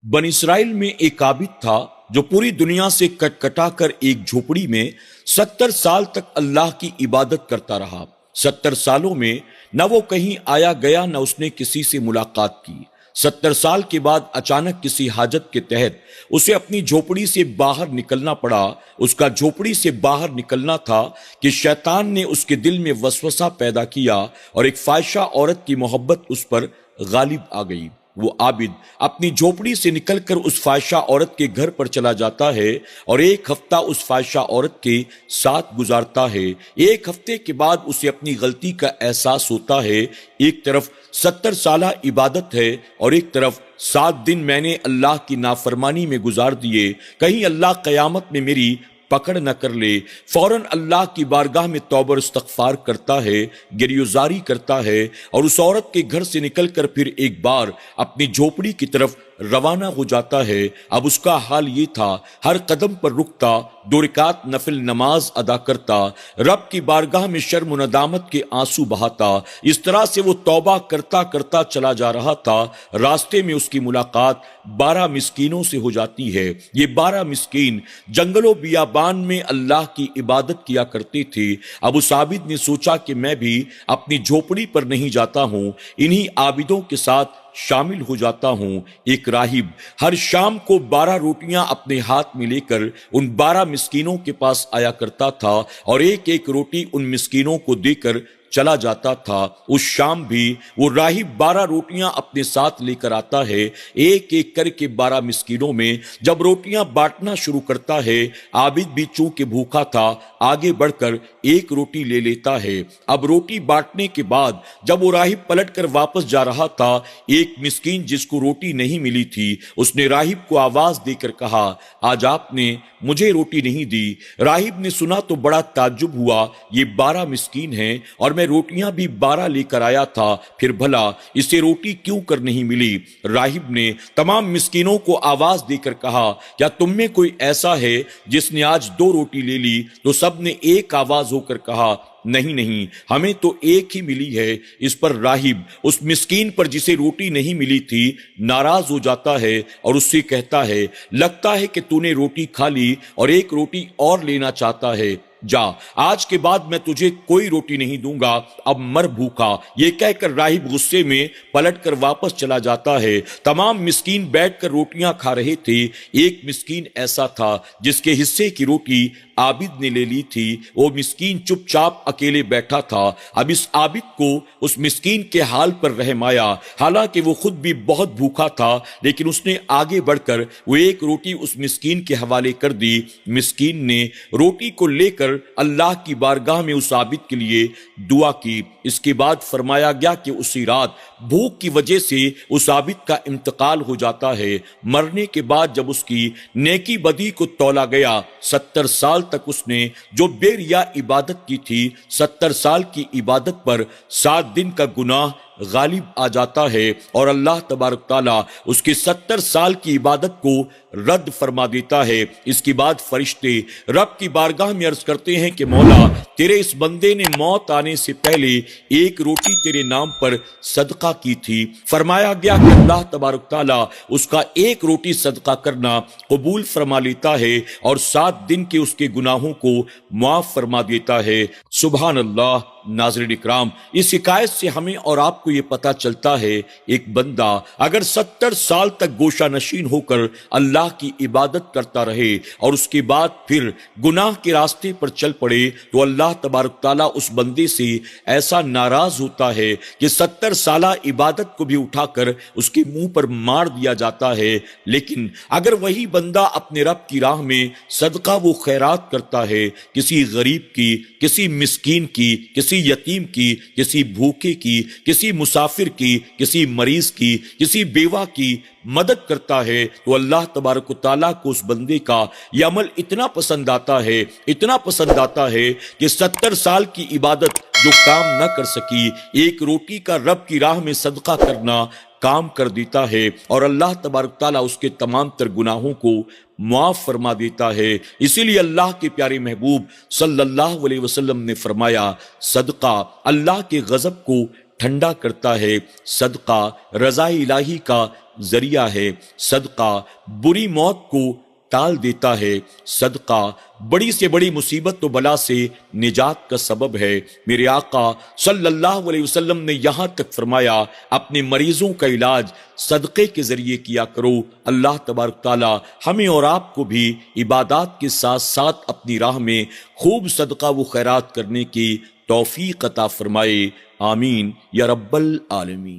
बन इसराइल में एक आबिद था जो पूरी दुनिया से कटकटा कर एक झोपड़ी में 70 साल तक अल्लाह की इबादत करता रहा। 70 सालों में न वो कहीं आया गया न उसने किसी से मुलाकात की। 70 साल के बाद अचानक किसी हाजत के तहत उसे अपनी झोपड़ी से बाहर निकलना पड़ा। उसका झोपड़ी से बाहर निकलना था कि शैतान ने उसके दिल में वसवसा पैदा किया और एक फाहिशा औरत की मोहब्बत उस पर गालिब आ गई। वो आबिद अपनी झोपड़ी से निकलकर उस फाहिशा औरत के घर पर चला जाता है और एक हफ्ता उस फाहिशा औरत के साथ गुजारता है। एक हफ्ते के बाद उसे अपनी गलती का एहसास होता है। एक तरफ 70 साल इबादत है और एक तरफ 7 दिन मैंने अल्लाह की नाफरमानी में गुजार दिए, कहीं अल्लाह कयामत में मेरी पकड़ न कर ले। फौरन अल्लाह की बारगाह में तौबा और इस्तगफार करता है, गिरफ्तारी करता है और उस औरत के घर से निकलकर फिर एक बार अपनी झोपड़ी की तरफ रवाना हो जाता है। अब उसका हाल ये था, हर कदम पर रुकता, 2 रकात नफिल नमाज अदा करता, रब की बारगाह में शर्म और नदामत के आंसू बहाता। इस तरह से वो तौबा करता करता चला जा रहा था। रास्ते में उसकी मुलाकात 12 मिस्कीनों से हो जाती है। ये 12 मिस्कीन जंगलों बियाबान में अल्लाह की इबादत किया करते थे। अब उस आबिद ने सोचा कि मैं भी अपनी झोपड़ी पर नहीं जाता हूं, इन्हीं आबिदों के साथ शामिल हो जाता हूं। एक राहिब हर शाम को 12 रोटियां अपने हाथ में लेकर उन 12 मिस्कीनों के पास आया करता था और एक एक रोटी उन मिस्कीनों को देकर चला जाता था। उस शाम भी वो राहिब 12 रोटियां अपने साथ लेकर आता है। एक एक करके 12 मिस्कीनों में जब रोटियां बांटना शुरू करता है, आबिद भी चूंकि भूखा था आगे बढ़कर एक रोटी ले लेता है। अब रोटी बांटने के बाद जब वो राहिब पलट कर वापस जा रहा था, एक मिस्कीन जिसको रोटी नहीं मिली थी उसने राहिब को आवाज देकर कहा, आज आपने मुझे रोटी नहीं दी। राहिब ने सुना तो बड़ा ताज्जुब हुआ, ये 12 मिस्कीन हैं और मैं रोटियां भी 12 लेकर आया था, फिर भला इसे रोटी क्यों कर नहीं मिली। राहिब ने तमाम मिस्कीनों को आवाज देकर कहा, क्या तुम में कोई ऐसा है जिसने आज 2 रोटी ले ली? तो सब ने एक आवाज होकर कहा, नहीं नहीं, हमें तो एक ही मिली है। इस पर राहिब उस मिस्कीन पर जिसे रोटी नहीं मिली थी नाराज हो जाता है और उससे कहता है, लगता है कि तूने रोटी खा ली और एक रोटी और लेना चाहता है। जा, आज के बाद मैं तुझे कोई रोटी नहीं दूंगा, अब मर भूखा। ये कहकर राहिब गुस्से में पलटकर वापस चला जाता है। तमाम मिस्कीन बैठकर रोटियां खा रहे थे। एक मिस्कीन ऐसा था जिसके हिस्से की रोटी आबिद ने ले ली थी। वो मिस्कीन चुपचाप अकेले बैठा था। अब इस आबिद को उस मिस्कीन के हाल पर रहम आया। हालांकि वो खुद भी बहुत भूखा था, लेकिन उसने आगे बढ़कर वो एक रोटी उस मिस्कीन के हवाले कर दी। मिस्कीन ने रोटी को लेकर अल्लाह की बारगाह में उस आबिद के लिए दुआ की। इसके बाद फरमाया गया कि उसी रात भूख की वजह से उस आबिद का इंतकाल हो जाता है। मरने के बाद जब उसकी नेकी बदी को तौला गया, 70 साल तक उसने जो बेरिया इबादत की थी, 70 साल की इबादत पर 7 दिन का गुनाह गालिब आ जाता है और अल्लाह तबारक ताला उसकी 70 साल की इबादत को रद्द फरमा देता है। इसके बाद फरिश्ते रब की बारगाह में अर्ज करते हैं कि मौला, तेरे इस बंदे ने मौत आने से पहले एक रोटी तेरे नाम पर सदका की थी। फरमाया गया कि अल्लाह तबारक ताला उसका एक रोटी सदका करना कबूल फरमा लेता है और 7 दिन के उसके गुनाहों को माफ फरमा देता है। सुभान अल्लाह। नाज़रीन इकराम, इस हिकायत से हमें और आपको ये पता चलता है, एक बंदा अगर 70 साल तक गोशा नशीन होकर अल्लाह की इबादत करता रहे और उसके बाद फिर गुनाह के रास्ते पर चल पड़े, तो अल्लाह तबारक ताला उस बंदे से ऐसा नाराज होता है कि 70 साल इबादत को भी उठाकर उसके मुंह पर मार दिया जाता है। लेकिन अगर वही बंदा अपने रब की राह में सदका वो खैरात करता है, किसी गरीब की, किसी मिस्कीन की, किसी यतीम की, किसी भूखे की, किसी मुसाफिर की, किसी मरीज की, किसी बेवा की मदद करता है, तो अल्लाह तबारक ताला को उस बंदे का यह अमल इतना पसंद आता है, इतना पसंद आता है कि 70 साल की इबादत जो काम न कर सकी, एक रोटी का रब की राह में सदका करना काम कर देता है और अल्लाह तबारक ताला उसके तमाम तर गुनाहों को माफ फरमा देता है। इसीलिए अल्लाह के प्यारे महबूब सल्लल्लाहु अलैहि वसल्लम ने फरमाया, सदका अल्लाह के गजब को ٹھنڈا کرتا ہے، صدقہ رضا الہی کا ذریعہ ہے، صدقہ بری موت کو ٹال دیتا ہے، صدقہ بڑی سے بڑی مصیبت و بلا سے نجات کا سبب ہے۔ میرے آقا صلی اللہ علیہ وسلم نے یہاں تک فرمایا اپنے مریضوں کا علاج صدقے کے ذریعے کیا کرو۔ اللہ تبارک تعالی ہمیں اور آپ کو بھی عبادات کے ساتھ ساتھ اپنی راہ میں خوب صدقہ و خیرات کرنے کی توفیق عطا فرمائے، آمین یا رب العالمین۔